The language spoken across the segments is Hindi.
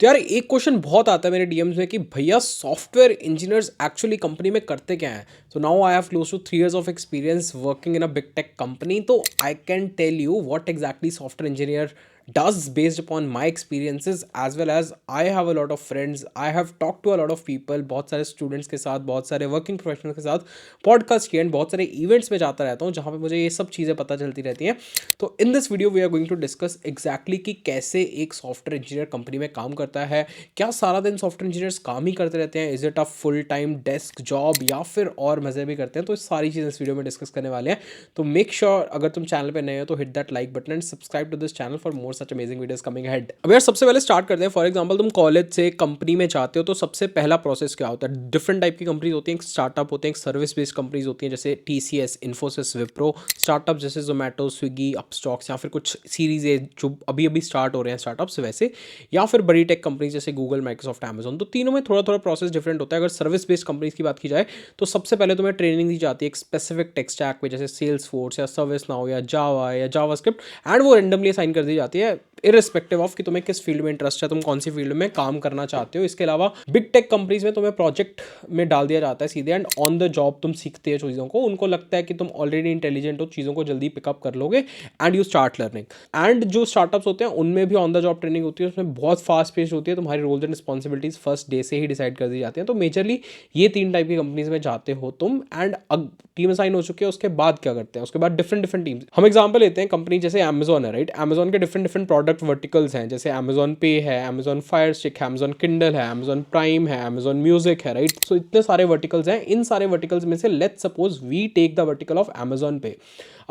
तो यार एक क्वेश्चन बहुत आता है मेरे डीएम्स में कि भैया सॉफ्टवेयर इंजीनियर्स एक्चुअली कंपनी में करते क्या हैं। So now I have close to 3 years of experience working in a big tech company, तो I can tell you what exactly software engineer does based upon my experiences, as well as I have a lot of friends, I have talked to a lot of people, बहुत सारे स्टूडेंट्स के साथ, बहुत सारे वर्किंग प्रोफेशनल्स के साथ पॉडकास्ट किए एंड बहुत सारे इवेंट्स में जाता रहता हूँ जहाँ पे मुझे ये सब चीज़ें पता चलती रहती हैं। तो in this video we are going to discuss exactly कि कैसे एक सॉफ्टवेयर इंजीनियर कंपनी में काम करता है, क्या सारा दिन सॉफ्टवेयर इंजीनियर्स काम ही करते रहते हैं, is it a full time desk job या फिर और मज़े भी करते हैं। तो सारी चीज़ें इस वीडियो में डिस्कस करने वाले हैं। तो मेक श्योर अगर तुम चैनल पे नए हो तो hit that like button and subscribe to this channel for more such amazing videos coming ahead. अब यार सबसे पहले स्टार्ट करते हैं। फॉर एग्जांपल तुम कॉलेज से कंपनी में जाते हो तो सबसे पहला प्रोसेस क्या होता है। डिफरेंट टाइप की कंपनीज होती हैं, स्टार्टअप होते हैं, सर्विस बेस्ड कंपनीज होती हैं जैसे टीसीएस, इन्फोसिस, विप्रो। स्टार्टअप जैसे जोमेटो, स्विगी, अपस्टॉक्स या फिर कुछ सीरीज है जो अभी अभी स्टार्ट हो रहे हैं स्टार्टअप्स वैसे, या फिर बड़ी टेक कंपनीज जैसे गूगल, माइक्रोसॉफ्ट, अमेजॉन। तो तीनों में थोड़ा थोड़ा प्रोसेस डिफरेंट होता है। अगर सर्विस बेस्ड कंपनीज की बात की जाए तो सबसे पहले तुम्हें ट्रेनिंग दी जाती है एक स्पेसिफिक टेक स्टैक पे, जैसे सेल्स फोर्स या सर्विस नाउ या जावा या जावास्क्रिप्ट, एंड वो रेंडमली असाइन कर दी जाती है इररिस्पेक्टिव ऑफ कि तुम्हें किस फील्ड में इंटरेस्ट है, तुम कौन सी फील्ड में काम करना चाहते हो। इसके अलावा बिग टेक कंपनीज में तुम्हें प्रोजेक्ट में डाल दिया जाता है सीधे, एंड ऑन द जॉब तुम सीखते हो चीज़ों को। उनको लगता है कि तुम ऑलरेडी इंटेलिजेंट हो, चीज़ों को जल्दी पिकअप कर लोगे and you start learning. And जो स्टार्टअप्स होते हैं उनमें भी ऑन द जॉब ट्रेनिंग होती है, उसमें बहुत फास्ट पेस्ड होती है, तुम्हारी roles and responsibilities first day से ही डिसाइड कर दी जाती हैं। तो मेजरली ये तीन टाइप की कंपनीज में जाते हो तुम, एंड अब टीम असाइन हो चुकी है, उसके बाद क्या करते हैं, उसके बाद डिफरेंट डिफरेंट टीम्स। हम एग्जांपल लेते हैं कंपनी जैसे अमेजॉन है, राइट। अमेजॉन के डिफरेंट डिफरेंट प्रोडक्ट वर्टिकल्स हैं, जैसे अमेजॉन पे है, अमेजॉन फायर स्टिक है, अमेजॉन किंडल है, अमेजॉन प्राइम है, अमेजॉन म्यूजिक है, राइट। सो इतने सारे वर्टिकल्स हैं। इन सारे वर्टिकल्स में से let's suppose we take the vertical of Amazon Pay.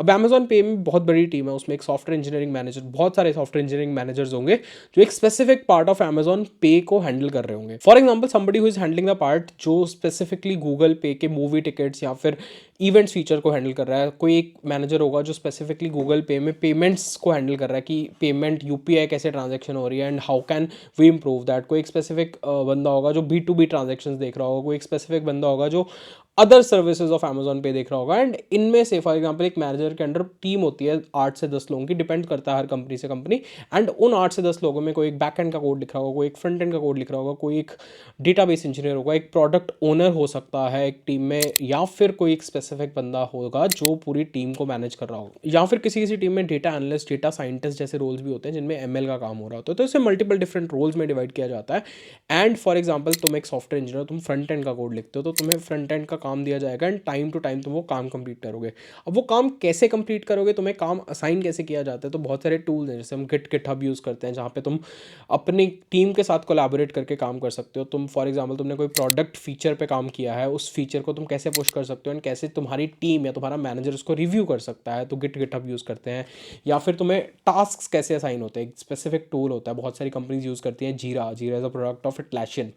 अब अमेजॉन पे में बहुत बड़ी टीम है, उसमें एक सॉफ्टवेयर इंजीनियरिंग मैनेजर, बहुत सारे सॉफ्टवेयर इंजीनियरिंग मैनेजर्स होंगे जो एक स्पेसिफिक पार्ट ऑफ अमेजॉन पे को हैंडल कर रहे होंगे। For example somebody who is handling the part जो स्पेसिफिकली गूगल पे के मूवी टिकट्स या फिर इवेंट्स फीचर को हैंडल कर रहा है। कोई एक मैनेजर होगा जो स्पेसिफिकली गूगल पे में पेमेंट्स को हैंडल कर रहा है कि पेमेंट यूपीआई कैसे ट्रांजैक्शन हो रही है and how can we improve that. कोई एक स्पेसिफिक बंदा होगा जो B2B ट्रांजेक्शन देख रहा होगा, कोई एक स्पेसिफिक बंदा होगा जो अदर सर्विसेज ऑफ अमेजॉन पे देख रहा होगा। एंड इनमें से फॉर एग्जांपल एक मैनेजर के अंडर टीम होती है 8 से 10 लोगों की, डिपेंड करता है हर कंपनी से कंपनी। एंड उन 8 से 10 लोगों में कोई एक बैक एंड का कोड लिख रहा होगा, कोई एक फ्रंट एंड का कोड लिख रहा होगा, कोई एक डेटाबेस इंजीनियर होगा, एक प्रोडक्ट ओनर हो सकता है एक टीम में, या फिर कोई एक स्पेसिफिक बंदा होगा जो पूरी टीम को मैनेज कर रहा होगा, या फिर किसी किसी टीम में डेटा एनालिस्ट, डेटा साइंटिस्ट जैसे रोल्स भी होते हैं जिनमें ML का काम हो रहा होता है। तो इसे मल्टीपल डिफरेंट रोल्स में डिवाइड किया जाता है। एंड फॉर एग्जाम्पल तुम एक सॉफ्टवेयर इंजीनियर, तुम फ्रंट एंड का कोड लिखते हो तो तुम्हें फ्रंट एंड का काम दिया जाएगा एंड टाइम टू टाइम तुम वो काम कंप्लीट करोगे। अब वो काम कैसे कंप्लीट करोगे, तुम्हें काम असाइन कैसे किया जाता है, तो बहुत सारे टूल्स हैं जैसे हम गिटहब यूज़ करते हैं जहाँ पे तुम अपनी टीम के साथ कोलैबोरेट करके काम कर सकते हो। तुम फॉर एग्जांपल तुमने कोई प्रोडक्ट फीचर पे काम किया है, उस फीचर को तुम कैसे पुश कर सकते हो एंड कैसे तुम्हारी टीम या तुम्हारा मैनेजर उसको रिव्यू कर सकता है, तो गिटहब यूज़ करते हैं। या फिर तुम्हें टास्क कैसे असाइन होते हैं, एक स्पेसिफिक टूल होता है, बहुत सारी कंपनीज यूज़ करती हैं जीरा। जीरा is a product of Atlassian।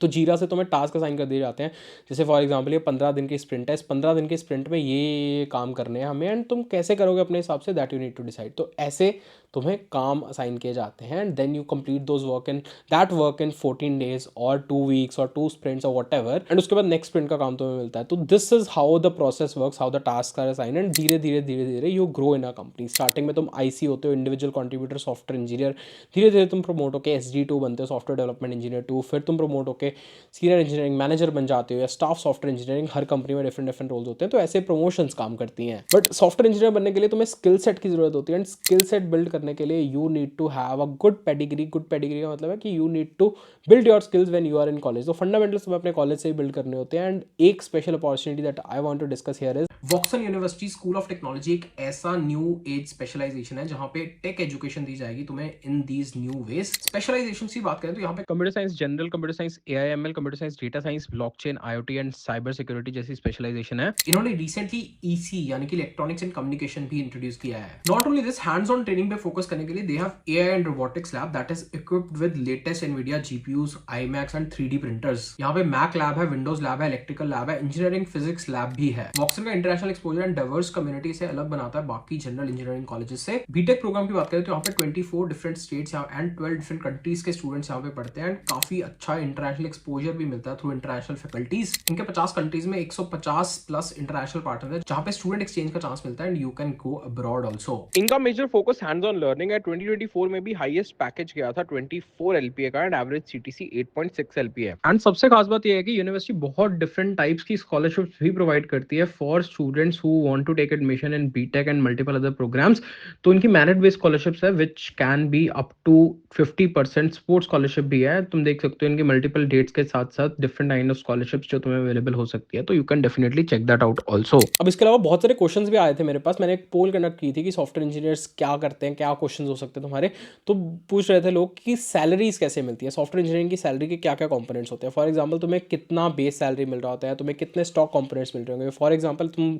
तो जीरा से तुम्हें टास्क असाइन कर दिए जाते हैं, जैसे फॉर एग्जांपल ये 15 दिन की स्प्रिंट है, इस 15 दिन के स्प्रिंट में ये काम करने हैं हमें, एंड तुम कैसे करोगे अपने हिसाब से, that you need to decide. तो ऐसे तुम्हें काम असाइन किए जाते हैं and then you complete those work in that work in 14 days और 2 weeks और 2 sprints और वट एवर, एंड उसके बाद नेक्स्ट स्प्रिंट का काम तुम्हें मिलता है। तो this is how the process works, how the task are assign, and धीरे धीरे धीरे धीरे you grow in a company. Starting में तुम IC होते हो, इंडिविजुअल कंट्रीब्यूटर सॉफ्टवेयर इंजीनियर, धीरे धीरे तुम प्रमोट होकर SD2 बनते हो, सॉफ्टवेयर डेवलपमेंट इंजीनियर 2, फिर तुम प्रमोट होकर सीनियर इंजीनियरिंग मैनेजर बन जाते हो या स्टाफ सॉफ्टवेयर इंजीनियरिंग। हर कंपनी में डिफरेंट डिफरेंट रोल्स होते हैं, तो ऐसे प्रमोशंस काम करती हैं। बट सॉफ्टवेयर इंजीनियर बनने के लिए तुम्हें स्किल सेट की जरूरत होती है, एंड स्किल सेट बिल्ड करने के लिए you need to have a good pedigree. Good pedigree का मतलब है कि you need to build your skills when you are in college. तो फंडामेंटल्स तुम्हें अपने कॉलेज से ही बिल्ड करने होते हैं। एंड एक special opportunity that I want to discuss here is Woxsen university school of technology. एक ऐसा न्यू एज स्पेशलाइजेशन है जहाँ पे टेक एजुकेशन दी जाएगी तुम्हें in these new ways. Specialization की बात करें तो यहाँ पे computer science, general computer science, AIML, computer science, data science, blockchain, IoT and cyber security जैसी स्पेशलाइजेशन है। इन्होंने रिसेंटली EC यानी कि इलेक्ट्रॉनिक्स एंड कम्युनिकेशन भी इंट्रोड्यूस किया है। Not only this, hands on training पे फोकस करने के लिए they have AI and robotics lab that is equipped with latest NVIDIA GPUs, iMacs and 3D printers. यहाँ पे मैक लैब है, विंडोज लैब है, इलेक्ट्रिकल लैब है, इंजीनियरिंग फिजिक्स लैब भी है। वॉक्सन का international exposure and diverse community से अलग बनाता है बाकी जनरल इंजीनियरिंग कॉलेजेस से। बीटेक प्रोग्राम की बात करें तो यहाँ पे 24 different states and 12 different countries के स्टूडेंट्स यहाँ पे पढ़ते हैं, एंड काफी अच्छा इंटरनेशनल एक्सपोजर भी मिलता है थ्रू इंटरनेशनल फैकल्टीज। इनके 50 कंट्रीज में 150 प्लस इंटरनेशनल पार्टनर है जहाँ पे स्टूडेंट एक्सचेंज का चांस मिलता है, and you can go abroad also. इनका major focus hands on learning है 2024 में भी हाईएस्ट पैकेज गया था 24 एलपीए का and average CTC 8.6 LPA. And सबसे खास बात यह है कि यूनिवर्सिटी बहुत डिफरेंट टाइप्स की स्कॉलरशिप्स भी प्रोवाइड करती है for students who want to take admission in BTech and multiple other programs. तो इनकी मेरिट बेस्ड स्कॉलरशिप्स है which can be up to 50%। Sports scholarship भी है, तुम देख सकते हो इनकी मल्टीपल डेट्स के साथ साथ डिफरेंट काइंड ऑफ स्कॉलरशिप्स जो तुम्हें अवेलेबल हो सकती है, तो you can definitely check that out also. अब इसके अलावा बहुत सारे क्वेश्चंस भी आए थे मेरे पास। मैंने एक पोल कंडक्ट की थी कि सॉफ्टवेयर इंजीनियर्स क्या करते हैं, क्या क्वेश्चंस हो सकते हैं तुम्हारे। तो पूछ रहे थे लोग कि सैलरीज कैसे मिलती है, सॉफ्टवेयर इंजीनियरिंग की सैलरी के क्या क्या कंपोनेंट्स होते हैं। फॉर एग्जांपल तुम्हें कितना बेस सैलरी मिल रहा होता है, तुम्हें कितने स्टॉक कंपोनेंट्स मिल रहे होंगे। फॉर एग्जांपल तुम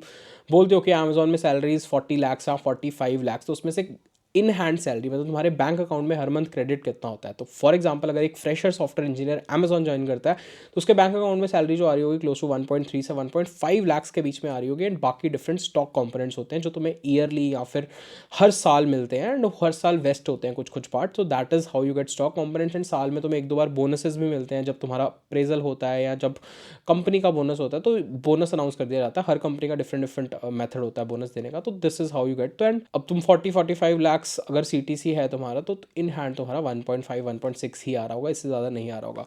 बोलते हो कि अमेजोन में सैलरीज 40 लाख या 45 लाख, तो उसमें से इन हैंड सैलरी मतलब तुम्हारे बैंक अकाउंट में हर मंथ क्रेडिट कितना होता है। तो फॉर एग्जांपल अगर एक fresher software engineer Amazon join करता है तो उसके बैंक अकाउंट में सैलरी जो आ रही होगी क्लोज टू 1.3 से 1.5 लाख के बीच में आ रही होगी। एंड बाकी डिफरेंट स्टॉक कंपोनेंट्स होते हैं जो तुम्हें ईयरली या फिर हर साल मिलते हैं एंड हर साल वेस्ट होते हैं कुछ कुछ part. So that is how you get stock components. And साल में तुम्हें एक दो बार बोनसेस भी मिलते हैं जब तुम्हारा अप्रेजल होता है या जब कंपनी का बोनस होता है, तो बोनस अनाउंस कर दिया जाता है। हर कंपनी का डिफरेंट डिफरेंट मेथड होता है बोनस देने का। तो this is how you get. तो एंड अब तुम 40-45 लाख अगर सीटीसी है तुम्हारा तो इन हैंड तुम्हारा 1.5 1.6 ही आ रहा होगा, इससे ज़्यादा नहीं आ रहा होगा।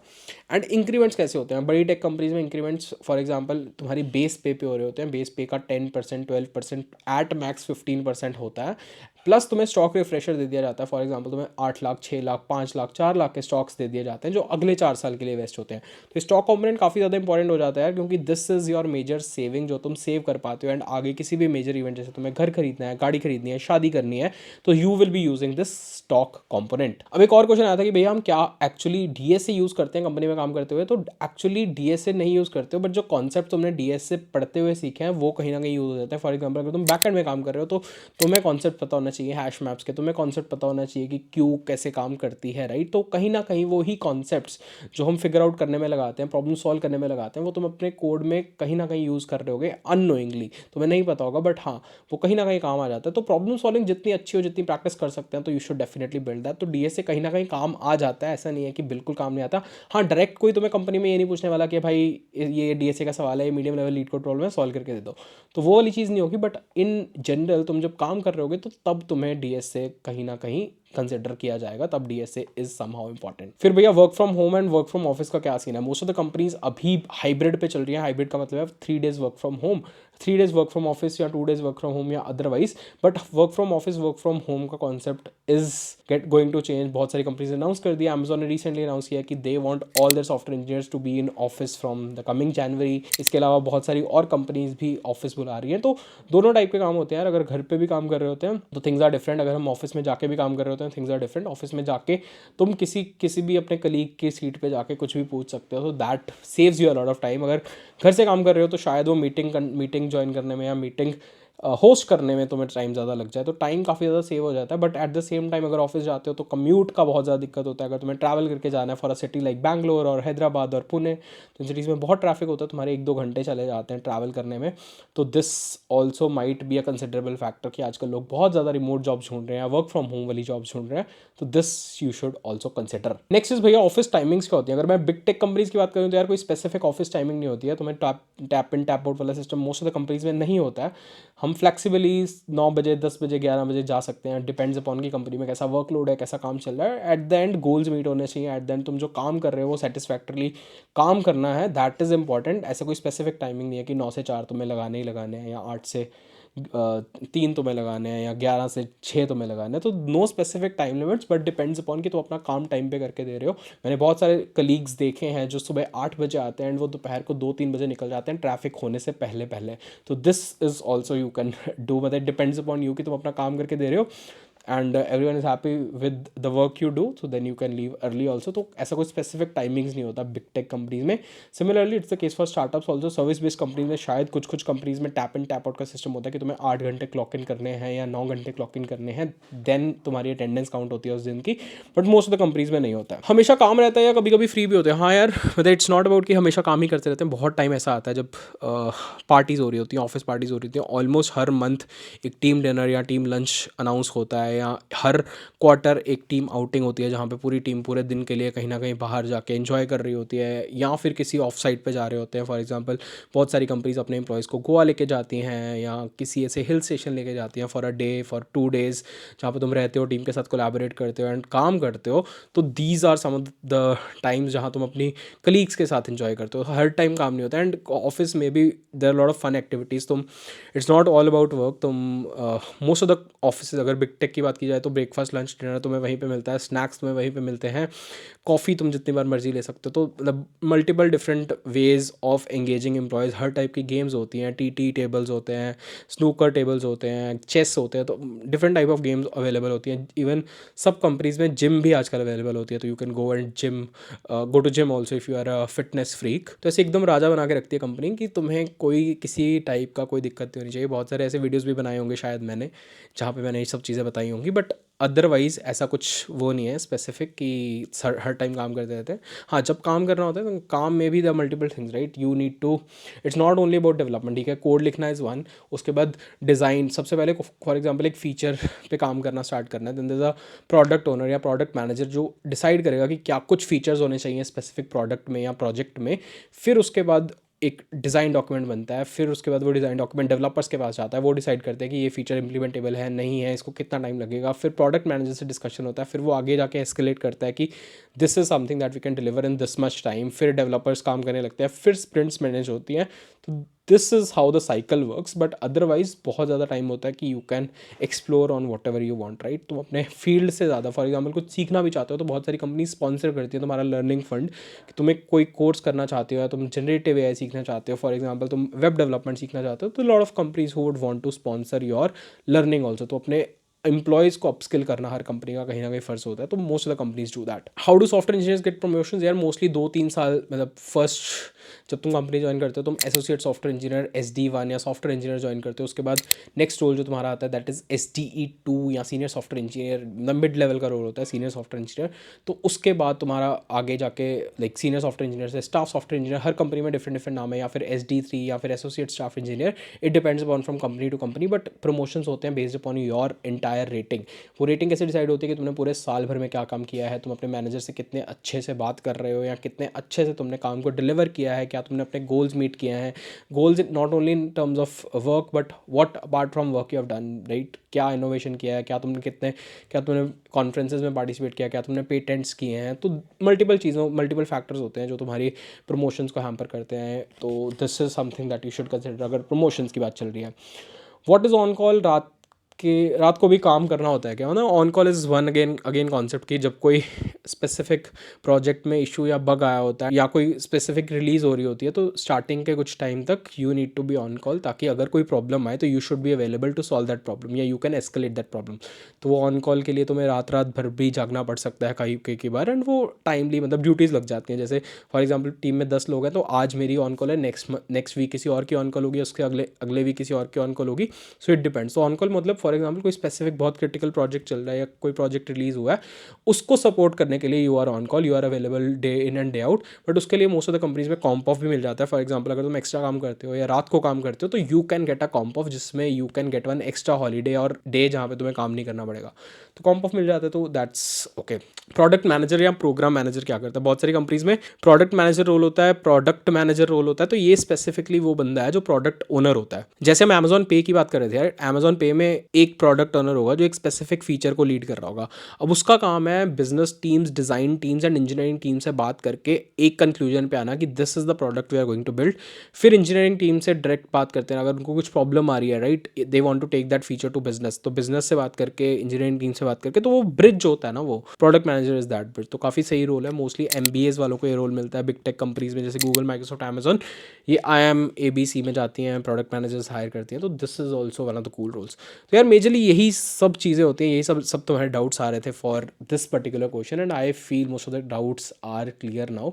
एंड इंक्रीमेंट्स कैसे होते हैं बड़ी टेक कंपनीज में। इंक्रीमेंट्स फॉर एग्जांपल तुम्हारी बेस पे हो रहे होते हैं। बेस पे का 10% 12% एट मैक्स 15% होता है। प्लस तुम्हें स्टॉक रिफ्रेशर दे दिया जाता है। फॉर एग्जांपल तुम्हें 8 लाख 6 लाख 5 लाख 4 लाख के स्टॉक्स दे दिए जाते हैं जो अगले 4 साल के लिए वेस्ट होते हैं। तो स्टॉक कंपोनेंट काफ़ी ज़्यादा इंपॉर्टेंट हो जाता है क्योंकि this is your major saving जो तुम सेव कर पाते हो। एंड आगे किसी भी मेजर इवेंट जैसे तुम्हें घर खरीदना है, गाड़ी खरीदनी है, शादी करनी है, तो you will be using this stock component. अब एक और क्वेश्चन आया था कि भैया हम क्या एक्चुअली डीएसए यूज़ करते हैं कंपनी में काम करते हुए। तो एक्चुअली डीएसए नहीं यूज़ करते हो, बट जो कॉन्सेप्ट तुमने डीएसए पढ़ते हुए सीखे हैं वो कहीं ना कहीं यूज़ हो जाते हैं। फॉर एग्जाम्पल अगर तुम बैकएंड में काम कर रहे हो तो तुम्हें कॉन्सेप्ट पता होना चाहिए हैश मैप्स के, तुम्हें कॉन्सेप्ट पता होना चाहिए कि क्यू कैसे काम करती है, राइट। तो कहीं ना कहीं वो ही कॉन्सेप्ट्स जो हम फिगर आउट करने में लगाते हैं, प्रॉब्लम सॉल्व करने में लगाते हैं, वो तुम अपने कोड में कहीं ना कहीं यूज़ कर रहे होगे अननोइंगली, तुम्हें नहीं पता होगा, बट हाँ वो कहीं ना कहीं काम आ जाता है। तो प्रॉब्लम सॉल्विंग जितनी अच्छी हो, जितनी प्रैक्टिस कर सकते हैं, तो you should definitely build that. तो डीएसए कहीं ना कहीं काम आ जाता है, ऐसा नहीं है कि बिल्कुल काम नहीं आता। हाँ डायरेक्ट कोई तुम्हें कंपनी में ये नहीं पूछने वाला कि भाई ये डीएसए का सवाल है, medium level leet code problem है, सॉल्व करके दे दो, तो वो वाली चीज़ नहीं होगी। बट इन जनरल तुम जब काम कर रहे होगे तो तब तुम्हें डीएसए कहीं ना कहीं कंसिडर किया जाएगा, तब डीएसए इज समहाउ इंपॉर्टेंट। फिर भैया work from home and work from office का क्या सीन है। मोस्ट ऑफ द कंपनीज अभी हाइब्रिड पे चल रही है। हाइब्रिड का मतलब है 3 days work from home, 3 days work from office या 2 डेज वर्क फ्रॉम होम या otherwise. But work from office work from home का concept is going to change. बहुत सारी कंपनीज ने अनाउंस कर दिया। अमेजॉन ने रिसेंटली अनाउंस किया कि they want all their software engineers to be in office from the coming January. इसके अलावा बहुत सारी और कंपनीज भी ऑफिस बुला रही हैं। तो दोनों टाइप के काम होते हैं यार। अगर घर पे भी काम कर रहे होते हैं तो थिंग्स आर डिफरेंट, अगर हम ऑफिस में जाके भी काम कर रहे होते हैं थिंग्स आर डिफरेंट। ऑफिस में जाके तुम किसी भी अपने कलीग की सीट पे जाके कुछ भी पूछ सकते हो, तो that saves you a lot of time. अगर घर से काम कर रहे हो तो शायद वो मीटिंग ज्वाइन करने में या मीटिंग होस्ट करने में तुम्हें टाइम ज़्यादा लग जाए, तो टाइम काफ़ी ज़्यादा सेव हो जाता है। But at the same time अगर ऑफिस जाते हो तो कम्यूट का बहुत ज़्यादा दिक्कत होता है। अगर तुम्हें ट्रैवल करके जाना है for a city like Bangalore और हैदराबाद और पुणे, तो इन सिटीज़ में बहुत ट्रैफिक होता है, तुम्हारे 1-2 घंटे चले जाते हैं ट्रैवल करने में। तो this also might be a considerable factor कि आजकल लोग बहुत ज़्यादा रिमोट जॉब ढूंढ रहे हैं, वर्क फ्रॉम होम वाली जॉब ढूंढ रहे हैं। तो this you should also consider. Next is भैया ऑफिस टाइमिंग्स क्या होती है। अगर मैं बिग टेक कंपनीज की बात करूँ तो यार कोई स्पेसिफिक ऑफिस टाइमिंग नहीं होती है। तुम्हें टैप इन टैप आउट वाला system most of the companies में नहीं होता है। हम फ्लेक्सिबली 9 बजे 10 बजे 11 बजे जा सकते हैं, डिपेंड्स अपॉन की कंपनी में कैसा वर्कलोड है, कैसा काम चल रहा है। At the end goals meet होने चाहिए। एट द एंड तुम जो काम कर रहे हो वो सेटिस्फैक्टरली काम करना है, दैट इज़ इंपॉर्टेंट। ऐसे कोई स्पेसिफिक टाइमिंग नहीं है कि 9 से 4 तुम्हें लगाने ही लगाने हैं या 8 से 3 तुम्हें लगाने हैं या 11 से 6 तुम्हें लगाने हैं। तो no specific time limits, but depends upon कि तुम अपना काम टाइम पे करके दे रहे हो। मैंने बहुत सारे कलीग्स देखे हैं जो सुबह 8 बजे आते हैं एंड वो दोपहर को 2-3 बजे निकल जाते हैं ट्रैफिक होने से पहले पहले। तो this is also you can do, मतलब डिपेंड्स अपॉन यू कि तुम अपना काम करके दे रहे हो and everyone is happy with the work you do, so then you can leave early also. तो ऐसा कोई स्पेसिफिक टाइमिंग्स नहीं होता बिग टेक कंपनीज में। Similarly it's the case for startups also. Service based companies में शायद कुछ कंपनीज में टैप इन टैप आउट का सिस्टम होता है कि तुम्हें 8 घंटे क्लॉक इन करने हैं या 9 घंटे क्लॉक इन करने हैं, देन तुम्हारी अटेंडेंस काउंट होती है उस दिन की। But most of the companies में नहीं होता है। हमेशा काम रहता है या कभी कभी फ्री भी होते हैं। हाँ यार मतलब इट्स नॉट अबाउट कि हमेशा काम ही करते रहते हैं। बहुत टाइम ऐसा आता है जब पार्टीज़ हो रही होती हैं, ऑफिस पार्टीज़ हो रही होती हैं। ऑलमोस्ट हर मंथ एक टीम डिनर या टीम लंच अनाउंस होता है है, या हर क्वार्टर एक टीम आउटिंग होती है जहाँ पे पूरी टीम पूरे दिन के लिए कहीं ना कहीं बाहर जाके एंजॉय कर रही होती है, या फिर किसी ऑफ साइट पे जा रहे होते हैं। फॉर एग्जांपल बहुत सारी कंपनीज अपने एम्प्लॉयज़ को गोवा लेके जाती हैं या किसी ऐसे हिल स्टेशन लेके जाती हैं for a day, for 2 days, जहाँ पे तुम रहते हो, टीम के साथ कोलैबोरेट करते हो एंड काम करते हो। तो these are some of the times जहाँ तुम अपनी कलीग्स के साथ एंजॉय करते हो। हर टाइम काम नहीं होता, एंड ऑफिस में भी there are lot of fun activities. तुम it's not all about work. तुम मोस्ट ऑफ द ऑफिस, अगर बिग टेक की बात की जाए तो ब्रेकफास्ट लंच डिनर तुम्हें वहीं पे मिलता है, स्नैक्स तुम्हें वहीं पे मिलते हैं, कॉफ़ी तुम जितनी बार मर्जी ले सकते हो। तो मतलब multiple different ways of engaging employees. Her type की गेम्स होती हैं, टी टेबल्स होते हैं, स्नूकर टेबल्स होते हैं, चेस होते हैं, तो different type of games available होती हैं। इवन सब कंपनीज़ में जिम भी आजकल अवेलेबल होती है, तो you can go and go to gym also if you are a fitness freak. तो ऐसे एकदम राजा बना के रखती है कंपनी कि तुम्हें कोई किसी टाइप का कोई दिक्कत नहीं होनी चाहिए। बहुत सारे ऐसे वीडियोज़ भी बनाए होंगे शायद मैंने, जहाँ पे मैंने ये सब चीज़ें बताई होंगी, बट अदरवाइज़ ऐसा कुछ वो नहीं है स्पेसिफिक कि हर टाइम काम करते रहते हैं। हाँ, जब काम करना होता है तो काम में भी the multiple things, right. You need to, it's not only about development, ठीक है, कोड लिखना इज़ वन, उसके बाद डिज़ाइन। सबसे पहले फॉर एग्जांपल एक फ़ीचर पे काम करना स्टार्ट करना है, then there is a product owner या प्रोडक्ट मैनेजर जो डिसाइड करेगा कि क्या कुछ फीचर्स होने चाहिए स्पेसिफिक प्रोडक्ट में या प्रोजेक्ट में। फिर उसके बाद एक डिज़ाइन डॉक्यूमेंट बनता है, फिर उसके बाद वो डिज़ाइन डॉक्यूमेंट डेवलपर्स के पास जाता है, वो डिसाइड करते हैं कि ये फीचर इंप्लीमेंटेबल है नहीं है, इसको कितना टाइम लगेगा। फिर प्रोडक्ट मैनेजर से डिस्कशन होता है, फिर वो आगे जाके एस्केलेट करता है कि this is something that we can deliver in this much time. फिर डेवलपर्स काम करने लगते हैं, फिर स्प्रिंट्स मैनेज होती हैं। तो this is how the cycle works. But otherwise बहुत ज़्यादा टाइम होता है कि you can explore on what ever you want, right. तुम अपने फील्ड से ज़्यादा, फॉर एग्जाम्पल कुछ सीखना भी चाहते हो तो बहुत सारी कंपनी स्पॉन्सर करती है तुम्हारा लर्निंग फंड, कि तुम्हें कोई कोर्स करना चाहते हो या तुम जनरेटिव एआई सीखना चाहते हो, फॉर एग्जाम्पल तुम वेब डेवलपमेंट सीखना चाहते हो, तो lot of companies who would want to sponsor your learning also. तो अपने एम्प्लॉयज़ को अपस्किल करना हर कंपनी का कहीं ना कहीं फ़र्ज होता है, तो most of the companies do that. How do software engineers get promotions? यार मोस्टली 2-3 साल, मतलब फर्स्ट जब तुम कंपनी ज्वाइन करते हो तुम एसोसिएट सॉफ्टवेयर इंजीनियर SD1 या सॉफ्टवेयर इंजीनियर ज्वाइन करते हो। उसके बाद नेक्स्ट रोल जो तुम्हारा आता है दैट इज़ SDE2 या senior software engineer, mid level का रोल होता है सीनियर सॉफ्टवेयर इंजीनियर। तो उसके बाद तुम्हारा आगे जाके लाइक सीनियर सॉफ्टवेयर इंजीनियर से स्टाफ सॉफ्टवेयर इंजीनियर, हर कंपनी में डिफरेंट डिफरेंट नाम है, या फिर SD3 या फिर associate staff engineer. It depends upon from company to company, but promotions होते हैं based upon your entire rating. वो रेटिंग कैसे डिसाइड होती है कि तुमने पूरे साल भर में क्या काम किया है, तुम अपने मैनेजर से कितने अच्छे से बात कर रहे हो या कितने अच्छे से तुमने काम को डिलीवर किया है, क्या तुमने अपने गोल्स मीट किए हैं। Goals not only in terms of work but what apart from work you have done, right. क्या इनोवेशन किया है, क्या तुमने कॉन्फ्रेंसेज में पार्टिसिपेट किया, क्या तुमने पेटेंट्स किए हैं। तो मल्टीपल फैक्टर्स होते हैं जो तुम्हारी प्रमोशंस को हैम्पर करते हैं। तो this is something that you should consider अगर प्रमोशंस की बात चल रही है। What is on call? रात को भी काम करना होता है क्या? ना, on call is one again concept की जब कोई स्पेसिफिक प्रोजेक्ट में इशू या बग आया होता है या कोई स्पेसिफिक रिलीज़ हो रही होती है, तो स्टार्टिंग के कुछ टाइम तक you need to be on call, ताकि अगर कोई प्रॉब्लम आए तो you should be available to solve that problem, या you can escalate that problem. तो वो ऑन कॉल के लिए तुम्हें रात भर भी जागना पड़ सकता है कई बार, एंड वो टाइमली मतलब ड्यूटीज़ लग जाती हैं। जैसे फॉर एग्जाम्पल टीम में 10 लोग हैं, तो आज मेरी ऑन कॉल है, नेक्स्ट वीक किसी और की ऑन कॉल होगी, उसके अगले अगले वीक किसी और की ऑन कॉल होगी। So it depends. तो ऑन कॉल मतलब फॉर एग्जाम्पल कोई स्पेसिफिक बहुत क्रिटिकल प्रोजेक्ट चल रहा है या कोई प्रोजेक्ट रिलीज़ हुआ है, उसको सपोर्ट करने के लिए you are on call, you are available day in and day out. But उसके लिए मोस्ट ऑफ द कंपनीज में कॉम्प ऑफ भी मिल जाता है। फॉर एग्जाम्पल अगर तुम एक्स्ट्रा काम करते हो या रात को काम करते हो तो you can get a comp off, जिसमें you can get one extra holiday और डे जहाँ पे तुम्हें काम नहीं करना पड़ेगा। तो कॉम्प ऑफ मिल जाता है, तो दैट्स ओके। प्रोडक्ट मैनेजर या प्रोग्राम मैनेजर क्या करता है? बहुत सारी कंपनीज में प्रोडक्ट मैनेजर रोल होता है, प्रोडक्ट मैनेजर रोल होता है। तो ये स्पेसिफिकली वो बंदा है जो प्रोडक्ट ओनर होता है। जैसे हम अमेजॉन पे की बात कर रहे थे यार, अमेजॉन पे में एक प्रोडक्ट ओनर होगा जो एक स्पेसिफिक फीचर को लीड कर रहा होगा। अब उसका काम है business teams, design teams and engineering team से बात करके एक कंक्लूजन पे आना कि this is the product we are going to build. फिर इंजीनियरिंग टीम से डायरेक्ट बात करते हैं, अगर उनको कुछ प्रॉब्लम आ रही है, right, they want to take that feature to business, तो बिजनेस से बात करके, इंजीनियरिंग टीम से बात करके, तो वो ब्रिज होता है ना, वो product manager is that bridge. तो काफ़ी सही रोल है। मोस्टली MBAs वालों को ये रोल मिलता है बिग टेक कंपनीज में, जैसे गूगल, माइक्रोसॉफ्ट, अमेजोन। ये IIM ABC में जाती हैं, प्रोडक्ट मैनेजर्स हायर करती हैं। तो this is also one of the cool roles. तो यार मेजरली यही सब चीज़ें होती हैं, यही सब तुम्हारे डाउट्स आ रहे थे for this particular question, and I feel most of the doubts are clear now.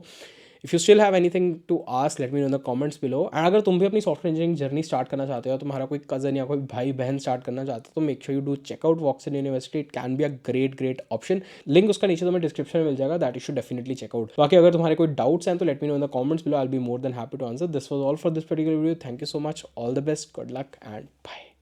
If you still have anything to ask, let me know in the comments below. एंड अगर तुम भी अपनी सॉफ्टवेयर इंजीनियरिंग जर्नी स्टार्ट करना चाहते हो, तुम्हारा कोई कज़न या कोई भाई बहन स्टार्ट करना चाहते हो, तो make sure you do check out Woxsen university. It can be a great option. Link उसका नीचे तुम्हें डिस्क्रिप्शन में मिल जाएगा, that you should definitely check out. बाकी अगर तुम्हारे कोई डाउट्स हैं तो let me know in the comments below, I will be more than happy to answer. This was all for this particular video. Thank you so much, all the best, good luck and bye.